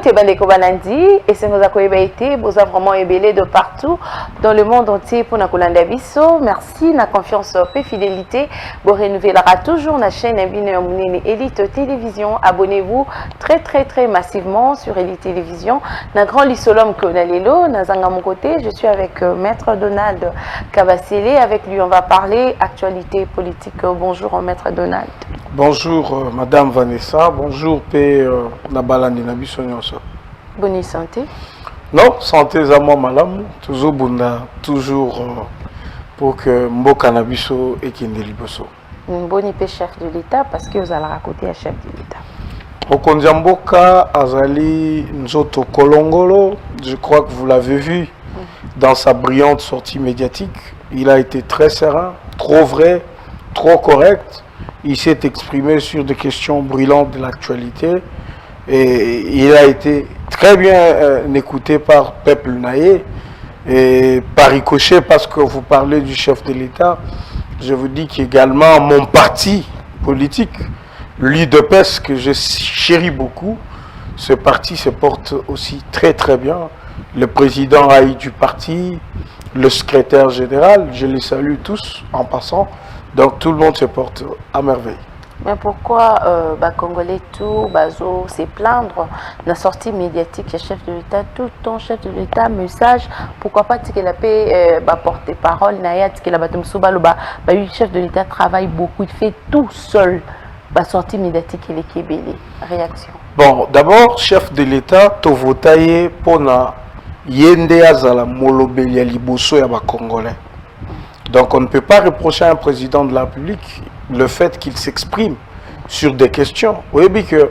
Mbote Bandeko Balandi, et c'est nous accueillir été, vous avez vraiment ébélé de partout dans le monde entier pour Nakolanda Bisso. Merci, na confiance et fidélité. Vous renouvelera toujours la chaîne Elite Télévision. Abonnez-vous très massivement sur Elite Télévision. Na grand lissolom que Nalelo, na zanga mon côté, je suis avec Maître Donald Kabasele. Avec lui, on va parler actualité politique. Bonjour, Maître Donald. Bonjour, Madame Vanessa. Bonjour, P. Nabalandi Nabiso. Bonne santé. Non, santé Zamo Malam, toujours bunda, toujours pour que Mboka Nabiso et Kindeliboso. Bonne chef de l'État parce que vous allez raconter à chef de l'État. Au Kondiamboka, Azali Nzoto Kolongolo, je crois que vous l'avez vu dans sa brillante sortie médiatique. Il a été très serein, trop vrai, trop correct. Il s'est exprimé sur des questions brûlantes de l'actualité. Et il a été très bien écouté par Peuple Naé et par ricochet parce que vous parlez du chef de l'État. Je vous dis qu'également mon parti politique, l'UDPS, que je chéris beaucoup, ce parti se porte aussi très bien. Le président AI du parti, le secrétaire général, je les salue tous en passant. Donc tout le monde se porte à merveille. Mais pourquoi Congolais tout bazo se plaindre la sortie médiatique du chef de l'État, tout le temps chef de l'État, message, pourquoi pas que la paix porte-parole, que le chef de l'État travaille beaucoup, il fait tout seul, la sortie médiatique et les Kébélés. Réaction. Bon, d'abord, chef de l'État, Tovotaye Pona Yende Azala Molobeli ya Liboso ya Congolais. Donc on ne peut pas reprocher à un président de la République le fait qu'il s'exprime sur des questions. Vous voyez que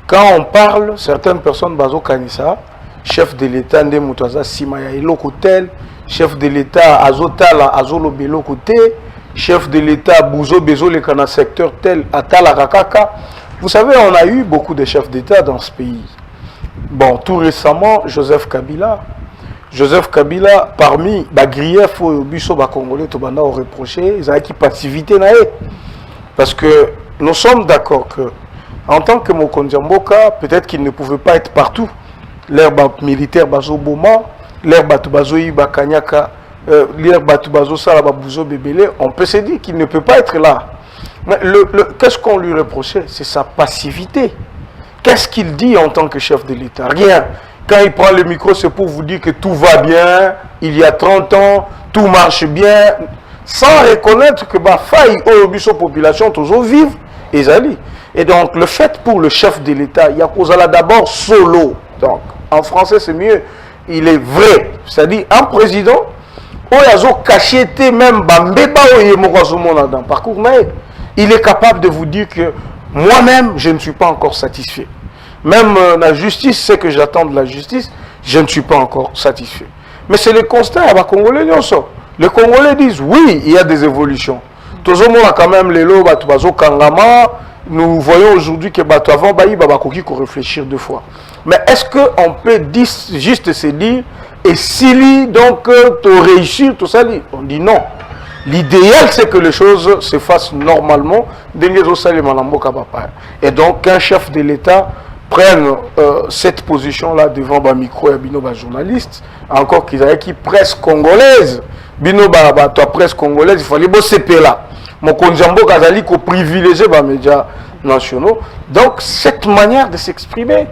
quand on parle, certaines personnes bazo kanisa, chef de l'État nde mutaza simaya eloko tel, chef de l'État azotala azolo belo côté, chef de l'État bouzo bezo le kana secteur tel atala kakaka. Vous savez, on a eu beaucoup de chefs d'État dans ce pays. Bon, tout récemment, Joseph Kabila, parmi les griefs les Congolais ont reproché, ils ont une passivité. Parce que nous sommes d'accord que, en tant que Mokondiamboka, peut-être qu'il ne pouvait pas être partout. L'air militaire Bazo Boma, l'air Bazo Iba Kanyaka, l'air Bazo Salaba Bouzo Bébélé, on peut se dire qu'il ne peut pas être là. Mais qu'est-ce qu'on lui reprochait? C'est sa passivité. Qu'est-ce qu'il dit en tant que chef de l'État? Rien. Quand il prend le micro, c'est pour vous dire que tout va bien, il y a 30 ans, tout marche bien, sans reconnaître que la faille aux population toujours vive et zali. Et donc, le fait pour le chef de l'État, il y a d'abord solo. Donc, en français, c'est mieux. Il est vrai. C'est-à-dire, un président, il est capable de vous dire que moi-même, je ne suis pas encore satisfait. Même la justice, c'est que j'attends de la justice, je ne suis pas encore satisfait. Mais c'est le constat, les Congolais disent, oui, il y a des évolutions. Quand même, nous voyons aujourd'hui que avant, il faut réfléchir deux fois. Mais est-ce qu'on peut juste se dire, et si donc tu réussis, tout ça, on dit non. L'idéal, c'est que les choses se fassent normalement. Et donc, qu'un chef de l'État prenne cette position-là devant le micro et les journalistes, encore qu'ils aient qui presse congolaise, presse congolaise, il fallait bosser là. Mon Kondiambo Kazali ko privilégier les médias nationaux. Donc, cette manière de s'exprimer,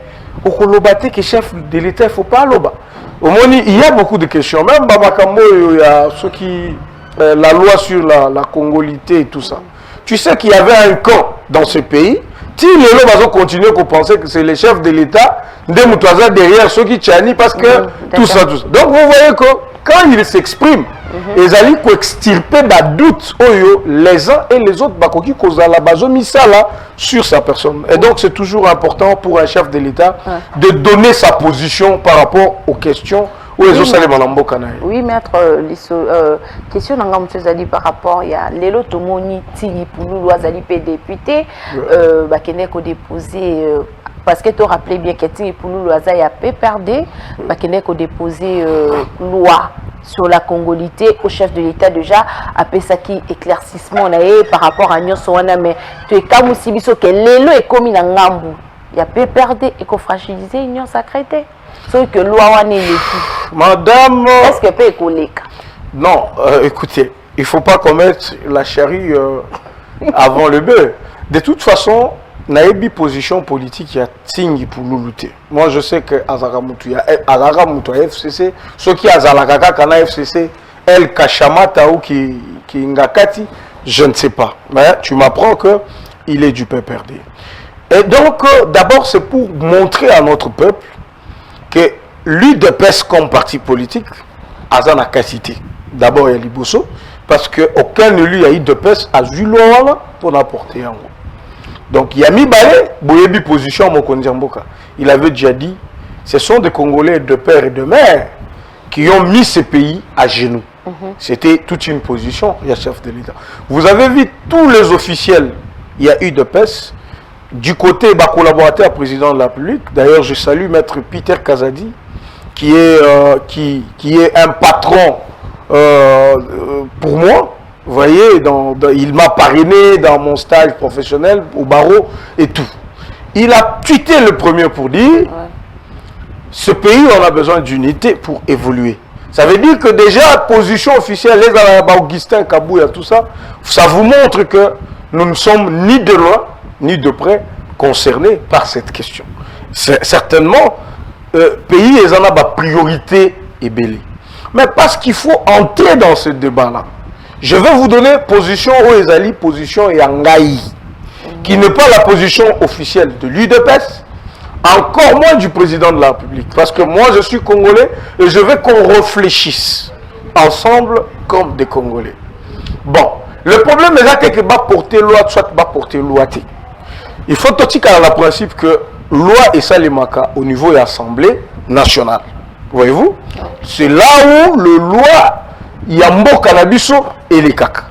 au Kolobate, que chef de l'État, il ne faut pas l'oba. Au moins, il y a beaucoup de questions. Même Babakambo, il y a ceux qui. La loi sur la congolité et tout ça. Tu sais qu'il y avait un camp dans ce pays. Si les gens vont continuer à penser que c'est les chefs de l'État, derrière ceux qui tchani parce que tout ça. Donc vous voyez que quand ils s'expriment, ils allaient extirper des doutes les uns et les autres sur sa personne. Et donc c'est toujours important pour un chef de l'État de donner sa position par rapport aux questions. Oui, maître, question par rapport à l'élo tomoni tini pour nous député qui déposé parce que tu rappelais bien que tini pour nous a peu perdu qui déposé loi sur la congolité au chef de l'État déjà après ça qui éclaircissement par rapport à Nyonso wana mais tu es comme si biso que lelo est comme na ngambu il y a peu perdre et qu'on fragiliser union sacrée sauf que loi wana madame est-ce que peut écoleka non écoutez il faut pas commettre la charrue avant le bœuf de toute façon naebi position politique ya tingi pour nous lutter. Moi je sais que azaka mutu ya FCC ceux qui azalaka kaka na FCC El Kashamata ou qui ngakati je ne sais pas mais tu m'apprends que il est du PPRD. Et donc d'abord c'est pour montrer à notre peuple que l'UDPS comme parti politique azana capacité. D'abord il y a Liboso parce que aucun élu a UDPS a vu loi pour apporter un mot. Donc, Yami Balé, Boyebi position Mokonzi Mboka. Il avait déjà dit, ce sont des Congolais de père et de mère qui ont mis ce pays à genoux. C'était toute une position, il y a chef de l'État. Vous avez vu tous les officiels, il y a eu de PES. Du côté collaborateur président de la République, d'ailleurs je salue maître Peter Kazadi, qui est un patron pour moi. Vous voyez, il m'a parrainé dans mon stage professionnel au barreau et tout. Il a tweeté le premier pour dire ce pays, on a besoin d'unité pour évoluer. Ça veut dire que déjà, position officielle, les Augustin, Kabouya, tout ça, ça vous montre que nous ne sommes ni de loin, ni de près concernés par cette question. Certainement, pays, ils en ont ma priorité et belé. Mais parce qu'il faut entrer dans ce débat-là, je vais vous donner position Oezali, position Yangaï, qui n'est pas la position officielle de l'UDPS, encore moins du président de la République. Parce que moi, je suis Congolais et je veux qu'on réfléchisse ensemble comme des Congolais. Bon, le problème est que va porter loi, soit va porter loi. Il faut tout le principe que loi et salimaka au niveau de l'Assemblée nationale. Voyez-vous? C'est là où le loi Yambo Kanabiso et les caca.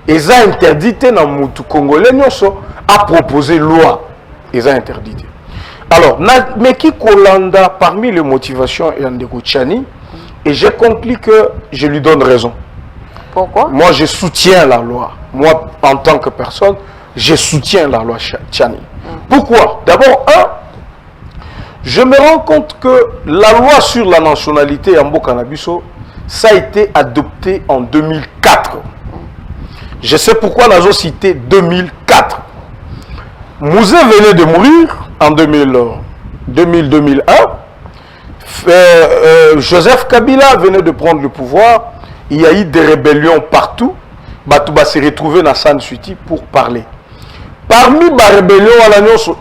Et ça interdit dans le Congolais à proposer loi. Et ça interdit. Alors, mais qui Kolanda parmi les motivations et Andeko Tchani, et j'ai conclu que je lui donne raison. Pourquoi? Moi, je soutiens la loi. Moi, en tant que personne, je soutiens la loi Tchani. Pourquoi? D'abord, je me rends compte que la loi sur la nationalité Yambo Kanabiso, ça a été adopté en 2004. Je sais pourquoi nous avons cité 2004. Mouzé venait de mourir en 2001. Joseph Kabila venait de prendre le pouvoir. Il y a eu des rébellions partout. Batouba s'est retrouvé dans San Suiti pour parler. Parmi les rébellions,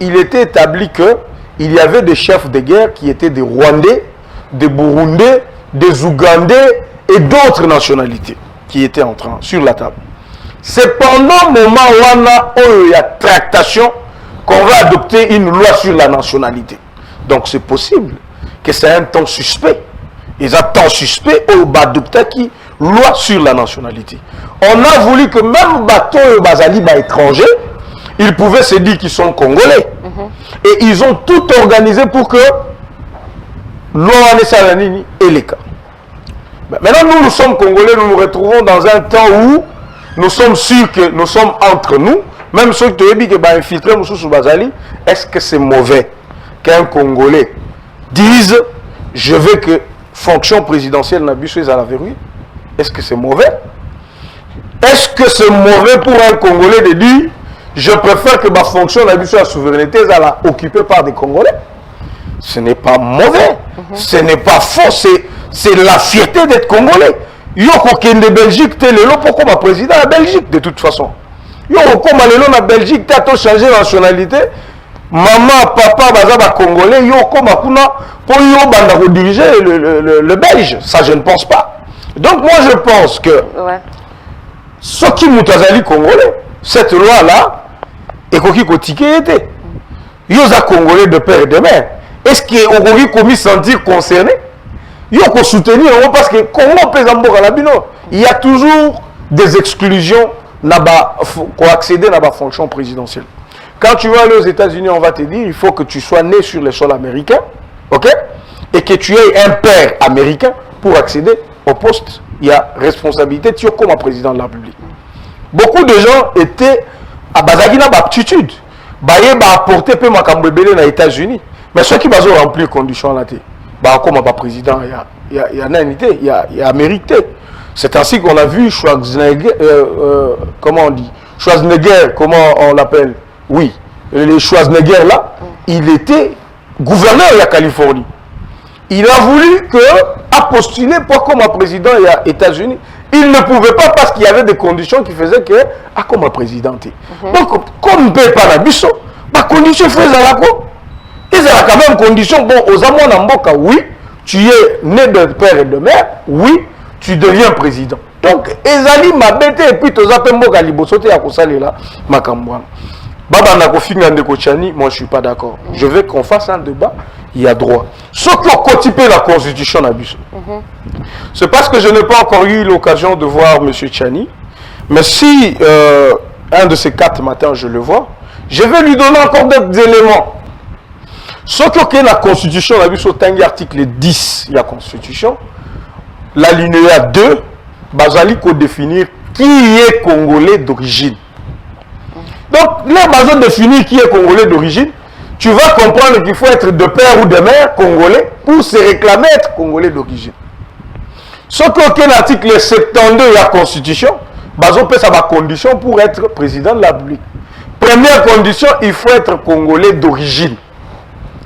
il était établi qu'il y avait des chefs de guerre qui étaient des Rwandais, des Burundais, des Ougandais et d'autres nationalités qui étaient entrés sur la table. C'est pendant le moment où il y a tractation qu'on va adopter une loi sur la nationalité. Donc c'est possible que c'est un temps suspect. Ils ont un temps suspect au adopter qui loi sur la nationalité. On a voulu que même bateau et bazali étrangers, ils pouvaient se dire qu'ils sont congolais. Et ils ont tout organisé pour que l'OAN Salanini et les cas. Maintenant, nous sommes Congolais, nous nous retrouvons dans un temps où nous sommes sûrs que nous sommes entre nous. Même ceux qui ont dit que infiltrer Moussou Bazali, est-ce que c'est mauvais qu'un Congolais dise je veux que fonction présidentielle n'a plus à la verrouille? Est-ce que c'est mauvais? Est-ce que c'est mauvais pour un Congolais de dire je préfère que ma fonction n'a plus à la souveraineté soit occupée par des Congolais? Ce n'est pas mauvais, ce n'est pas faux, c'est la fierté d'être Congolais. Yoko Kende Belgique, t'es le pourquoi ma président de la Belgique de toute façon. Yoko comme le la Belgique, t'as tout changé de nationalité. Maman, papa, baza Congolais, yoko makuna pour yo banda diriger le Belge. Ça je ne pense pas. Donc moi je pense que ce qui moutazali Congolais, cette loi là, et koki kotike était. Yoza Congolais de père et de mère. Est-ce qu'on aurait commis sentir concerné? Il faut soutenir parce que comment il y a toujours des exclusions pour accéder à la fonction présidentielle. Quand tu vas aller aux États-Unis, on va te dire il faut que tu sois né sur le sol américain, ok, et que tu aies un père américain pour accéder au poste, il y a responsabilité tu comme président de la République. Beaucoup de gens étaient à Bazagina d'aptitude. Baye ba apporter peu makambo belé aux États-Unis. Mais ceux qui ont rempli les conditions là, bah comme président, il y a unité, il y a mérité. C'est ainsi qu'on a vu Schwarzenegger, comment on dit, Schwarzenegger, comment on l'appelle? Oui, le Schwarzenegger là, il était gouverneur de la Californie. Il a voulu postuler pour comme président des États-Unis. Il ne pouvait pas parce qu'il y avait des conditions qui faisaient que, comme président. Donc, comme on ne peut pas la biso, la condition faisait la quoi? Ils ont quand même condition, bon, aux amours d'Amboka, oui, tu es né de père et de mère, oui, tu deviens président. Donc, Ezali m'a bêté et puis tu as appelé Mboka Libosote à Kosale là, Makambouan. Baba Nakofinga Ndekochani, moi je ne suis pas d'accord. Je veux qu'on fasse un débat, il y a droit. Ceux qui ont cotipé la constitution à Bissau. C'est parce que je n'ai pas encore eu l'occasion de voir M. Tchani. Mais si un de ces 4 matins je le vois, je vais lui donner encore d'autres éléments. Ceux qui ont la constitution à Bissau, article 10 de la constitution, l'alinéa 2, Bazali peut définir qui est Congolais d'origine. Donc, là, on va définir qui est Congolais d'origine. Tu vas comprendre qu'il faut être de père ou de mère Congolais pour se réclamer être Congolais d'origine. Sauf qu'aucun article 72 de la Constitution, on peut savoir condition pour être président de la République. Première condition, il faut être Congolais d'origine.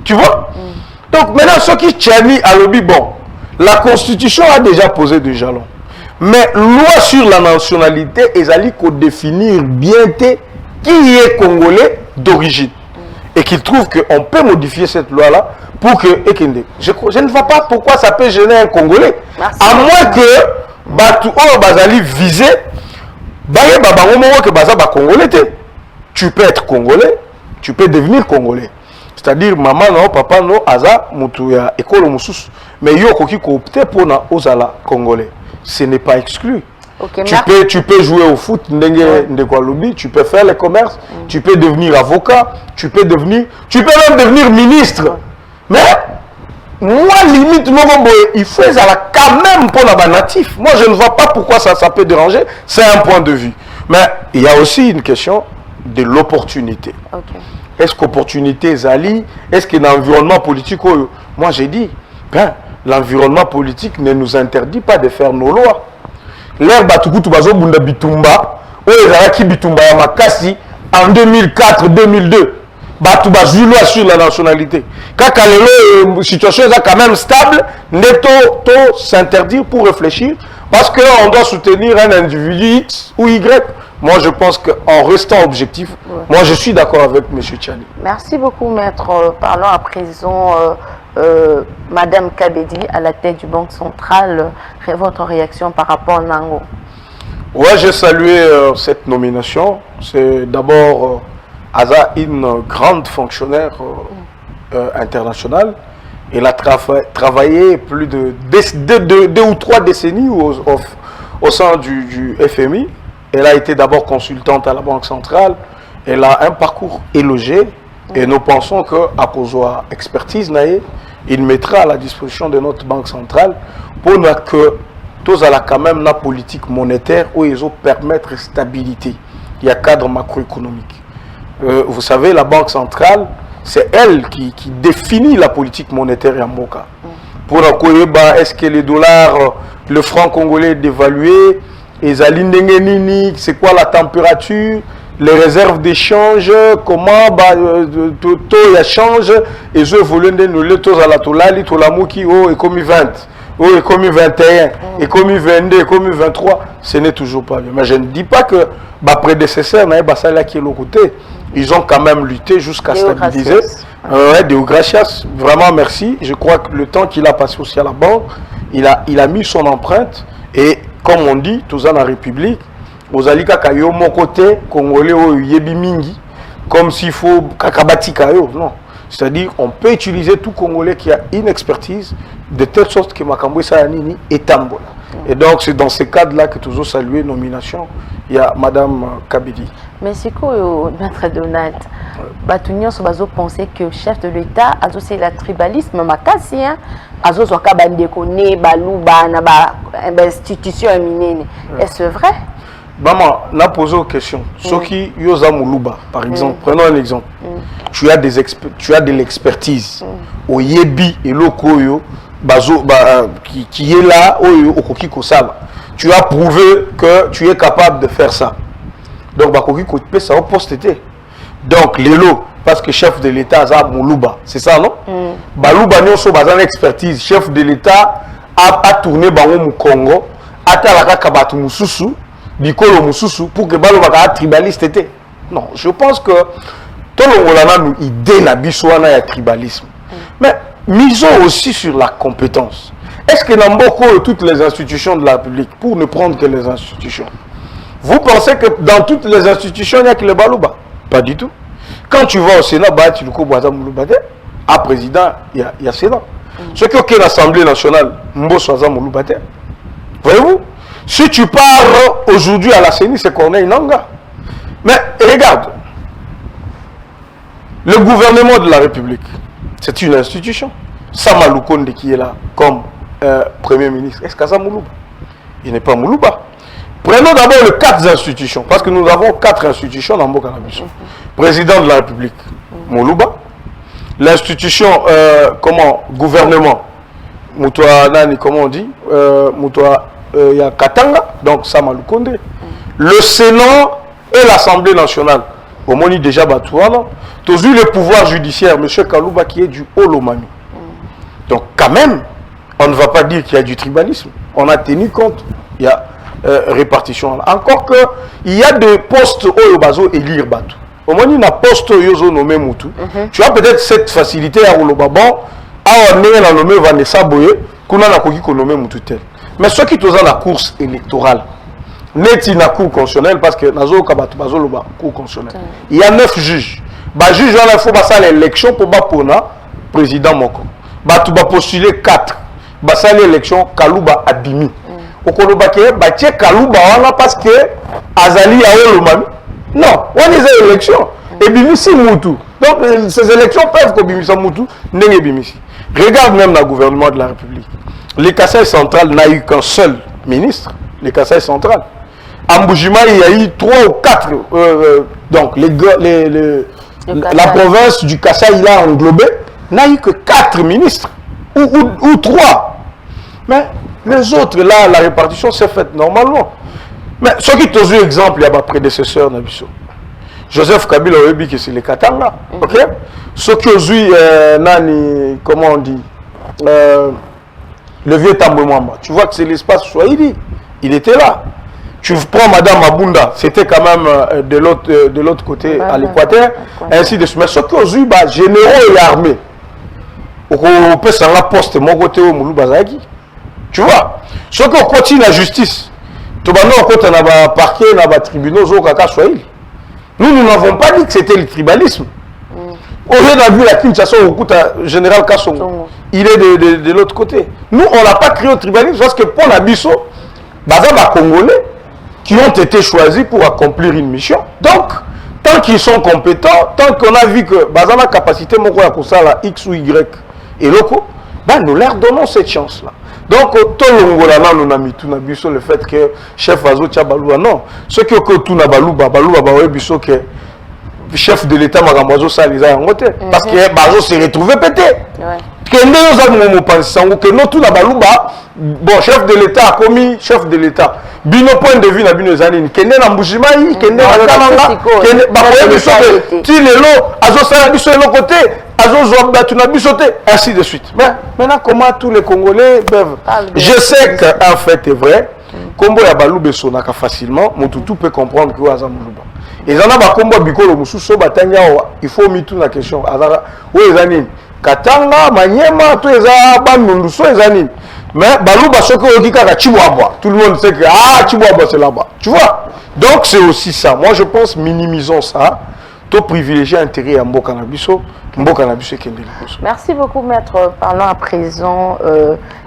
Tu vois? Donc, maintenant, ceux qui tiennent à l'objet, bon, la Constitution a déjà posé des jalons. Mais loi sur la nationalité, ils allaient définir bien qui est Congolais d'origine. Et qu'il trouve qu'on peut modifier cette loi-là pour que... Je ne vois pas pourquoi ça peut gêner un Congolais. Merci. À moins que Batu Bazali visé, tu peux être Congolais, tu peux devenir Congolais. C'est-à-dire, maman, non, papa, non, Aza, Moutouya, école Moussous. Mais yo, qui opté pour na Ozala Congolais. Ce n'est pas exclu. Okay, tu peux jouer au foot, tu peux faire le commerce, tu peux devenir avocat, tu peux même devenir ministre. Mais, moi, limite, il faut quand même pour la natif. Moi, je ne vois pas pourquoi ça peut déranger. C'est un point de vue. Mais il y a aussi une question de l'opportunité. Okay. Est-ce qu'opportunité, Zali, est-ce que l'environnement politique, moi j'ai dit, l'environnement politique ne nous interdit pas de faire nos lois. L'air Batukutu Bazo Bunda Bitumba, où Ezaraki Bitumba Yamakasi, en 2004-2002, Batouba loi sur la nationalité. Quand la situation est quand même stable, Neto s'interdire pour réfléchir, parce qu'on doit soutenir un individu X ou Y. Moi, je pense qu'en restant objectif, moi, je suis d'accord avec M. Tchani. Merci beaucoup, maître. Parlons à présent, Madame Kabedi, à la tête du Banque centrale. Votre réaction par rapport à Nango? Oui, j'ai salué cette nomination. C'est d'abord Aza, une grande fonctionnaire internationale. Elle a travaillé plus de 2 ou 3 décennies au sein du FMI. Elle a été d'abord consultante à la Banque centrale. Elle a un parcours élogé. Et nous pensons qu'à cause de l'expertise, il mettra à la disposition de notre Banque centrale pour que tous à quand même la politique monétaire où ils ont permettre la stabilité. Il y a un cadre macroéconomique. Vous savez, la Banque centrale, c'est elle qui définit la politique monétaire en Mboka. Pour est-ce que le dollar, le franc congolais est dévalué? C'est quoi la température, les réserves d'échange, comment tout change, et je voulais nous tous à la tolali, tout l'amour qui est comme 20, est comme 21, est comme 22, est comme 23, ce n'est toujours pas bien. Mais je ne dis pas que ma prédécesseur, ils ont quand même lutté jusqu'à stabiliser. Deo gracias, vraiment merci. Je crois que le temps qu'il a passé aussi à la banque, il a mis son empreinte. Et comme on dit, tous dans la République, aux alika kayo mon côté congolais au yebi mingi, comme s'il faut kakabati kayo, non. C'est-à-dire, on peut utiliser tout Congolais qui a une expertise de telle sorte que Makambo Sayanini est tambola. Et donc, c'est dans ce cadre-là que toujours salué nomination, il y a Madame Kabedi. Mais c'est quoi, Maître Donald? Batunion sur bazo penser que chef de l'État a aussi le tribalisme makasi hein azo soka bandeko ne baluba na ba institution minene. Est-ce vrai? Maman, n'a posé une question. Ceux qui yosa muluba par exemple, prenons un exemple. Tu as de l'expertise au yebi et lokoyo bazo qui est là au okoki kosala. Tu as prouvé que tu es capable de faire ça. Donc bakoki ko peut ça au poste. Donc, Lélo, parce que chef de l'État, a Moulouba, c'est ça, non? Balouba, nous sommes dans l'expertise. Chef de l'État a tourné dans le Congo, a talaka kabatu mususu, bikolo mususu, pour que Balouba a tribaliste était. Non, je pense que tout le monde a une idée de tribalisme. Mais misons aussi sur la compétence. Est-ce que dans beaucoup toutes les institutions de la République, pour ne prendre que les institutions, vous pensez que dans toutes les institutions, il n'y a que le Balouba? Pas du tout. Quand tu vas au Sénat, tu le à président, il y a Sénat. Ce qui est l'Assemblée nationale, voyez-vous? Si tu pars aujourd'hui à la CENI, c'est Corneille Nangaa. Mais regarde, le gouvernement de la République, c'est une institution. Sama Lukonde qui est là comme Premier ministre, est-ce que c'est Moulouba? Il n'est pas Moulouba. Prenons d'abord les 4 institutions, parce que nous avons 4 institutions dans Mbokanabiso. Président de la République, Moulouba. L'institution, gouvernement, Moutoua Nani, comment on dit, Moutoua Katanga, donc Sama Lukonde. Le Sénat et l'Assemblée nationale, au Moni déjà Batouana. Tous eu le pouvoir judiciaire, M. Kalouba, qui est du Olomami. Donc quand même, on ne va pas dire qu'il y a du tribalisme. On a tenu compte, il y a répartition. Encore que il y a des postes au bazo élire Batou. Au moins il y a poste yozo nommé Moutou. Tu as peut-être cette facilité à Olobaban à nommer Vanessa Boye qu'on a la coquille qu'on nomme Moutou tel. Mais ceux qui sont dans la course électorale, net na cour constitutionnelle parce que nazo kabatu bazo loba cour constitutionnelle. Il y a 9 juges. Ba juge il faut passer l'élection pour bapona président moko. Ba tu ba postuler 4. Ba ça l'élection Kalouba Abimi. Okolobake batie Kalouba wana parce que azali ya Olomami. Non, on est à l'élection. Et bimisi Moutou. Donc ces élections peuvent que bimisa Moutou n'engé bimisi. Regarde même le gouvernement de la République. Le Kasaï central n'a eu qu'un seul ministre, le Kasaï central. En Boujima, il y a eu 3 ou 4 donc la province du Kasaï il a englobé, n'a eu que 4 ministres ou 3. Mais les autres, là, la répartition s'est faite normalement. Mais ce qui est un exemple, il y a ma prédécesseur, Nabiso. Joseph Kabila Oyebi, qui c'est le Katanga. Ok? Ce qui est Nani, comment on dit, le vieux Tambo Mwamba. Tu vois que c'est l'espace Swahili. Il était là. Tu prends Madame Abunda, c'était quand même de l'autre côté, à l'Équateur, ainsi de suite. Mais ce qui est généraux et armés, on peut s'en poste mon côté au Moulou Bazaki. Tu vois, ce qu'on continue la justice, tout le monde on a parquet, on a tribunaux, nous n'avons pas dit que c'était le tribalisme. On a vu la Kinshasa au général Kassongo. Il est de l'autre côté. Nous, on n'a pas créé le tribalisme parce que pour la Bisso, il y a des Congolais qui ont été choisis pour accomplir une mission. Donc, tant qu'ils sont compétents, tant qu'on a vu que y a la capacité à X ou Y et locaux, nous leur donnons cette chance-là. Donc, tout le monde a mis tout le fait que chef Azo Tchabalouba, non. Ce qui est tout Balouba, que chef de l'État Magambazo Saliza Yangote. Parce que Bazo s'est retrouvé pété. Que nous avons que nous tout Balouba, bon, chef de l'État a commis chef de l'État. Bino point de vue na bino zanini. Kende na Mbujimaï, kende na Kalanga, kende bakoye bisote. Ti lelo Azo Sala biso de l'autre côté. Ainsi de suite. Mais maintenant, comment tous les Congolais peuvent... Je sais qu'un fait est vrai. Combo ya Baloube sonaka facilement. Moutoutou peut comprendre que Waza Moulouba. Et ça n'a pas combo bikolo mususo batanya. Il faut mettre la question. Où est Zanine? Katanga, Maniema, tout les Bandunduso et Zanine. Mais Balouba soko okika ka Chibouaba. Tout le monde sait que Chibouaba c'est là-bas. Tu vois? Donc c'est aussi ça. Moi je pense minimisons ça. To privilégier intérêt à Mbokanabiso Merci beaucoup, maître. Parlons à présent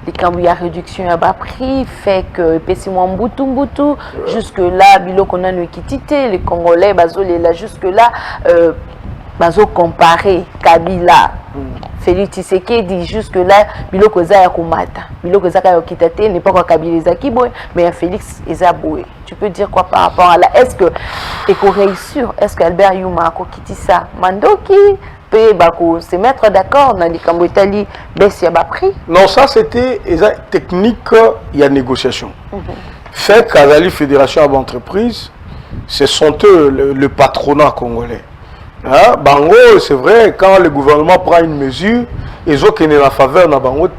des cambouis à réduction à bas prix, fait que Pessimon Mboutou, jusque-là, Bilo Konan Wikitité, les Congolais, là, jusque-là, Bazo comparé Kabila, Félix Tshisekedi, jusque-là, Bilo Koza Yakumata, Bilo Koza Yakitate, n'est pas encore Kabila Zakiboy, mais Félix Ezaboué. Tu peux dire quoi par rapport à là? Est-ce que Eko réussir? Est-ce qu'Albert Yuma a quitté ça? Mandoki peut se mettre d'accord dans les Camboditali, baisse à bas prix? Non, ça c'était une technique, il y a négociation. Fait qu'à la Fédération d'entreprise, ce sont eux le patronat congolais. Hein? Bango, c'est vrai, quand le gouvernement prend une mesure, ils ont qu'une la faveur dans Bango,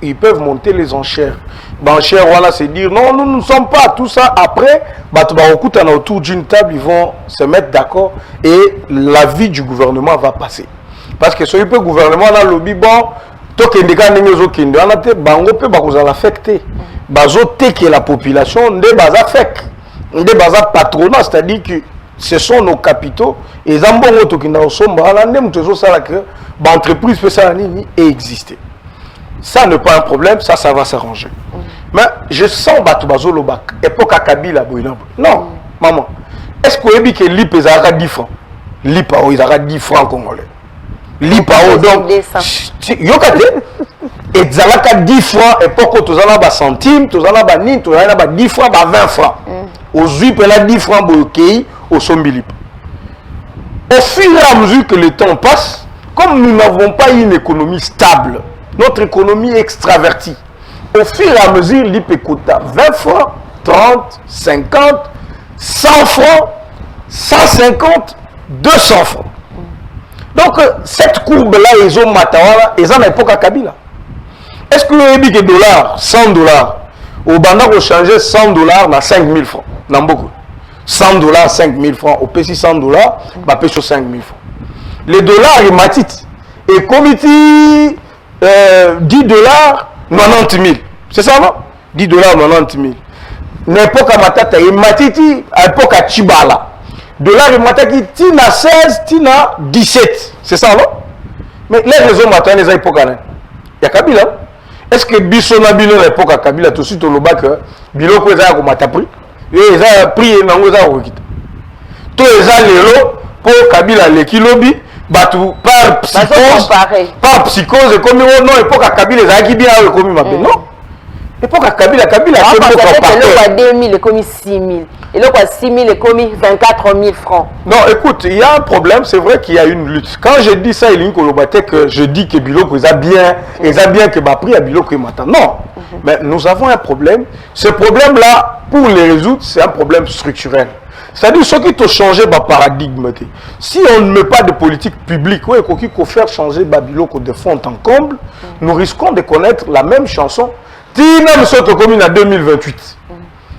ils peuvent monter les enchères. Enchères, voilà, c'est dire non, nous ne sommes pas. Tout ça, après, autour d'une table, ils vont se mettre d'accord et l'avis du gouvernement va passer. Parce que ce gouvernement, dans le lobby, bon, tout ce qui est Bango peut l'affecter. Bazo que la population ne va affecter. Ne va patronat, c'est-à-dire que ce sont nos capitaux et les ambons qui sont l'entreprise peut ça exister. Ça n'est pas un problème, ça va s'arranger. Mais je sens que l'obak époque à Kabila. Non, maman. Est-ce que vous avez dit que l'IP est 10 francs? L'IP est 10 francs congolais. L'IP donc, et Zalaka 10 francs, époque où tu as des centimes, tu as 10 francs, 20 francs. Aux UIP, il y a 10 francs au Sombilip. Au fur et à mesure que le temps passe, comme nous n'avons pas une économie stable, notre économie est extravertie, au fur et à mesure, l'IP coûte 20 francs, 30, 50, 100 francs, 150, 200 francs. Donc, cette courbe-là, ils ont Matawala, ils ont l'époque à Kabila. Est-ce que vous avez dit que dollars, 100 dollars, au Banda, vous changez 100 dollars à 5 000 francs? Non, beaucoup. 100 dollars, 5 000 francs. Au PC 100 dollars, bah, pêche 5 000 francs. Les dollars, ils m'attitent. Et comme il dit 10 dollars, 90 000. C'est ça, non? 10 dollars, 90 000. N'importe à Matata, il m'attiti à l'époque à Chibala. Dollars, il m'attiti, tina 16, tina 17. C'est ça, non? Mais les raisons maintenant, les époques, il y a Kabila. Est-ce que Bissona Bilo, l'époque à Kabila, tout de suite, au Loba, que Bilo, quoi, ça a comme pris? Et ils ont pris et ils ont requitté. Tous les gens, pour Kabila, les kilobi, par psychose, comme non, l'époque à Kabila, les gens qui bien comme non. L'époque à Kabila, c'est l'époque à 2 000, et commis 6 000. Et l'époque à 6 000, et commis 24 000 francs. Non, écoute, il y a un problème, c'est vrai qu'il y a une lutte. Quand je dis ça, il y a que je dis que Biloko, ils ont bien que ma prix à Biloko et Mata. Non, mais nous avons un problème. Ce problème-là, pour les résoudre, c'est un problème structurel. C'est-à-dire, ce qui te changer le paradigme. Si on ne met pas de politique publique, il faut faire changer Biloko de fond en comble, nous risquons de connaître la même chanson. Tina nous sommes commune en 2028.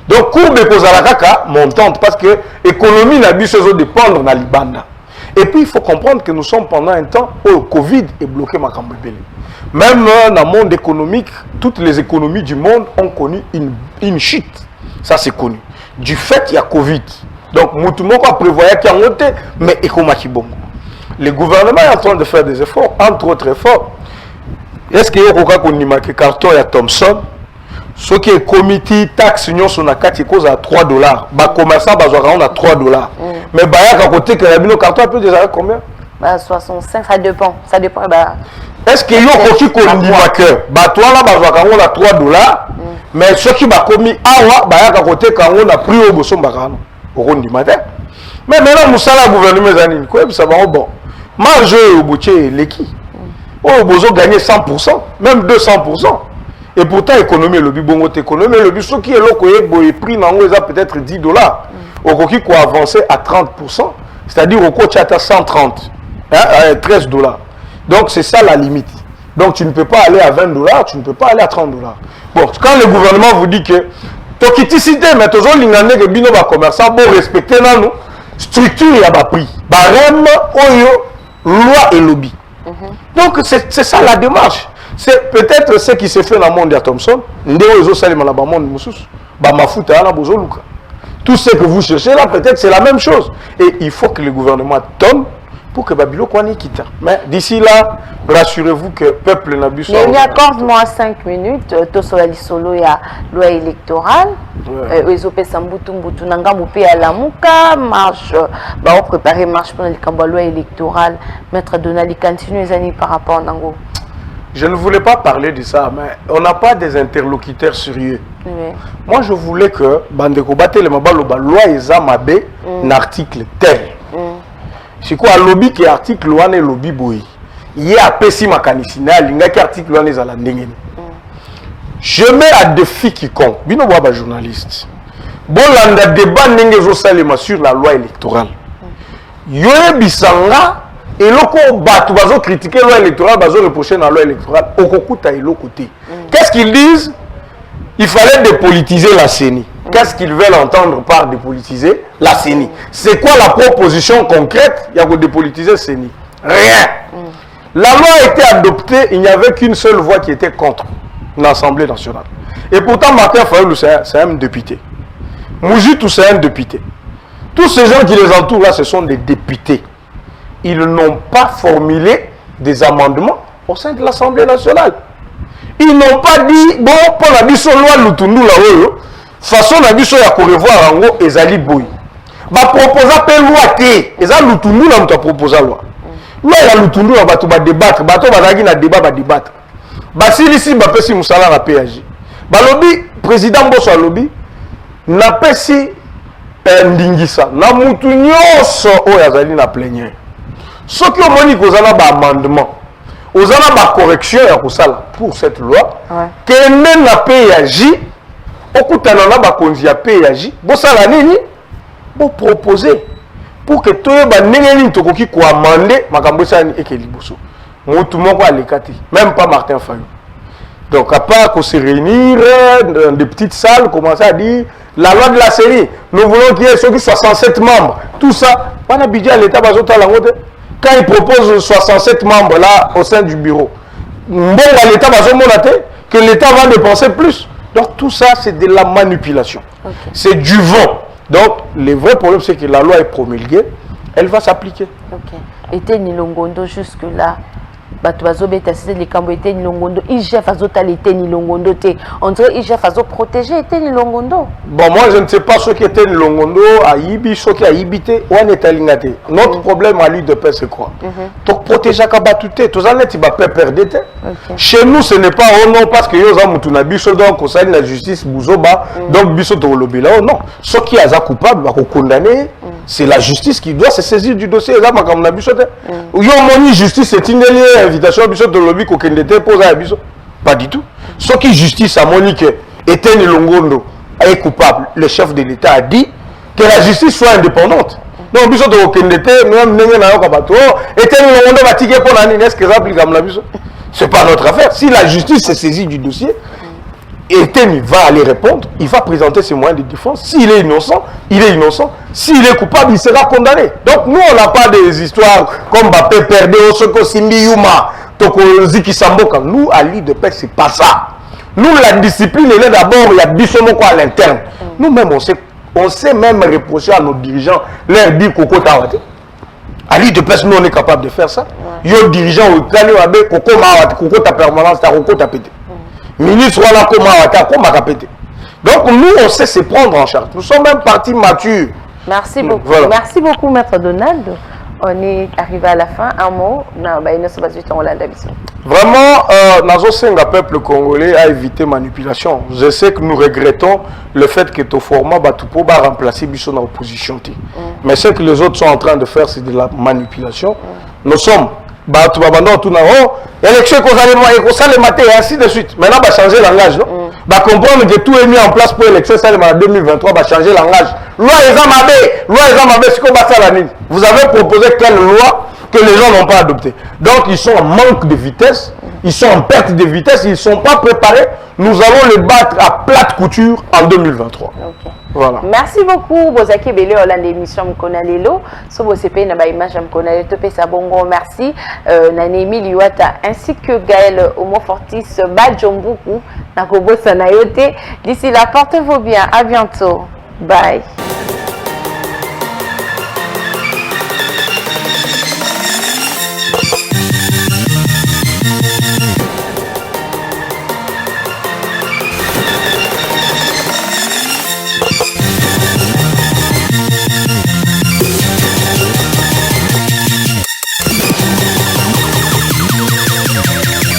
Donc, courbe de Kozalakaka montante parce que l'économie n'a pas besoin de dépendre de l'Ibanda. Et puis, il faut comprendre que nous sommes pendant un temps où le Covid est bloqué Makambébélé. Même dans le monde économique, toutes les économies du monde ont connu une chute. Ça, c'est connu. Du fait qu'il y a Covid. Donc, Moutoumoko prévoyait qu'il y a un monté, mais Ekomaki-Bongo. Le gouvernement est en train de faire des efforts, entre autres efforts. Est-ce qu'il y a un carton à Thomson? Ce qui est comité taxe union sur la carte cause à 3 dollars. Les commerçants ont à 3 dollars. Mais à côté, le carton peut déjà combien? 65, ça dépend. Ça dépend. Est-ce qu'il y a un côté qu'on dit que toi là, on a 3 dollars, mais ceux qui ont commis à côté, quand on a pris au bousson, on dit matin. Mais maintenant, nous sommes le gouvernement, ça va bon. Manger au boutier, l'équipe. Oh, vous gagné 100%, même 200%. Et pourtant, l'économie, le bongo économie, le ce qui est là, le prix peut-être 10 dollars. Au qui a avancé à 30%, c'est-à-dire au coach à 130, 13 dollars. Donc, c'est ça la limite. Donc, tu ne peux pas aller à 20 dollars, tu ne peux pas aller à 30 dollars. Bon, quand le gouvernement vous dit que, tokiticité, mais toujours l'ingane que bino va commerçant, bon, respecter nous, structure, il y a pas prix. Barème, oyo, loi et lobby. Donc, c'est ça la démarche. C'est peut-être ce qui s'est fait dans le monde de Thomson. Tout ce que vous cherchez là, peut-être c'est la même chose. Et il faut que le gouvernement tombe pour que Babylone soit quitte. Mais d'ici là, rassurez-vous que le peuple n'a pas. Mais accorde-moi 5 minutes, tout sur la solo il y a loi électorale. Ils ont fait Sambutu Nanga Moupé à la Mouka, marche, on préparer marche pour la loi électorale. Maître Donald continue les années par rapport à Nango. Je ne voulais pas parler de ça, mais on n'a pas des interlocuteurs sérieux. Oui. Moi, je voulais que Bandeko Bate le Mabalo loi Ezamabe l'article tel. C'est quoi lobby qui article one et lobby boy. Il y a pessi makanisina, il y a article one et alandengeni. Je mets à défi quiconque, bino baba journaliste. Bon landa débat n'engezo salema sur la loi électorale. Yoye bisanga et loko batu bazo critiquer la loi électorale, bazo reprocher la loi électorale. Okokuta et l'autre côté. Qu'est-ce qu'ils disent? Il fallait dépolitiser la CENI. Qu'est-ce qu'ils veulent entendre par dépolitiser la CENI? C'est quoi la proposition concrète? Il y a que dépolitiser la CENI. Rien. La loi a été adoptée, il n'y avait qu'une seule voix qui était contre l'Assemblée nationale. Et pourtant, Martin Fayoulou, c'est un député. Moujitou, c'est un député. Tous ces gens qui les entourent là, ce sont des députés. Ils n'ont pas formulé des amendements au sein de l'Assemblée nationale. Ils n'ont pas dit, bon, pour la biso loi Lutundu là, façon la biso ya korevoir en gros, ezali boy. Ba proposa pe loi te, eza Lutundu là, m'ta proposa loi. Loi ya Lutundu là, bato ba débattre, bato bazaki na débat ba débattre. Ba silisi ba pesi musala na PAJ. Ba lobby, président Bosso lobby, na pesi ndingisa, na mutu nyonso oyo azali na plénière. Ce qui omoni kozala ba amendement. Aux a ma correction pour cette loi, que même la PAJ, au coup de la konzi à PAJ, bon ça la nini, bon proposer pour que tout le monde to koki ko amender makambo ça et que liboso. Tout le monde va l'écarter, même pas Martin Fayoulou. Donc à part qu'on se réunir dans des petites salles, commencer à dire la loi de la série, nous voulons qu'il y ait ceux qui 67 membres, tout ça, on a budget à l'État bazoto la route. Quand il propose 67 membres là au sein du bureau, bon, l'État va se montrer que l'État va dépenser plus. Donc tout ça, c'est de la manipulation. C'est du vent. Donc le vrai problème, c'est que la loi est promulguée, elle va s'appliquer. Et Nilongondo jusque-là, Batouazobeta, c'est les Camboïtés Nilongondo, IGF Azotalité Nilongondo, on dirait IGF Azo protéger Nilongondo. Bon, moi je ne sais pas ce qui était Nilongondo, à Ibi, ce qui a Ibité, ou en État-Lingate. Notre problème à lui de paix, c'est quoi? Donc protéger à Kabatouté, tous en est, il va perdre. Chez nous, ce n'est pas oh non, parce que Yosa Moutunabi, donc on la justice, Bouzoba, donc Bisso Torolobi là, non. Ce qui est coupable, va condamner. C'est la justice qui doit se saisir du dossier. Moni justice, c'est une invitation à Bisso de lobby qu'on pose à Bisso. Pas du tout. Ce qui justice à Monique était Nilongondo est coupable. Le chef de l'État a dit que la justice soit indépendante. Donc Bisso de Okendete, même Nenga Kabato, était Nilongondo va tirer pour la Nines que s'applique à Bisso. C'est pas notre affaire. Si la justice se saisit du dossier, Eten va aller répondre, il va présenter ses moyens de défense. S'il est innocent, il est innocent. S'il est coupable, il sera condamné. Donc nous, on n'a pas des histoires comme Bappé Perdé, Osoko Simbi Yuma, Toko Ziki Samboka. Nous, à l'île de paix, c'est pas ça. Nous, la discipline, elle est d'abord, il y a Bissomoko à l'interne. Nous-mêmes, on sait même reprocher à nos dirigeants, leur dire Koko Tawate. À l'île de paix, nous, on est capable de faire ça. Yo dirigeant au Tani Wabe, Koko Mawate, Koko ta permanence, ta Koko ta pété. Ministre voilà comment répéter. Donc nous on sait se prendre en charge. Nous sommes même partis matures. Merci beaucoup. Voilà. Merci beaucoup Maître Donald. On est arrivé à la fin. Un mot. Vraiment, Nazo Senga peuple congolais a évité manipulation. Je sais que nous regrettons le fait que ton format Batupo va remplacer Bisso dans l'opposition. Mais ce que les autres sont en train de faire, c'est de la manipulation. Nous sommes élection et ainsi de suite. Maintenant, on va changer le langage. On va comprendre que tout est mis en place pour l'élection en 2023. On va changer le langage. Loi vous avez proposé quelle loi que les gens n'ont pas adoptée? Donc, ils sont en manque de vitesse. Ils sont en perte de vitesse. Ils ne sont pas préparés. Nous allons les battre à plate couture en 2023. Voilà. Merci beaucoup, Bozaki Belé, Hollande émission Mkonalelo. So vous savez, na ba image Mkonalelo, topé sa bongo, merci. Nanemi Liwata, ainsi que Gaël Homo Fortis, Badjombuku, Nakobo Sanayote. D'ici là, portez-vous bien. À bientôt. Bye.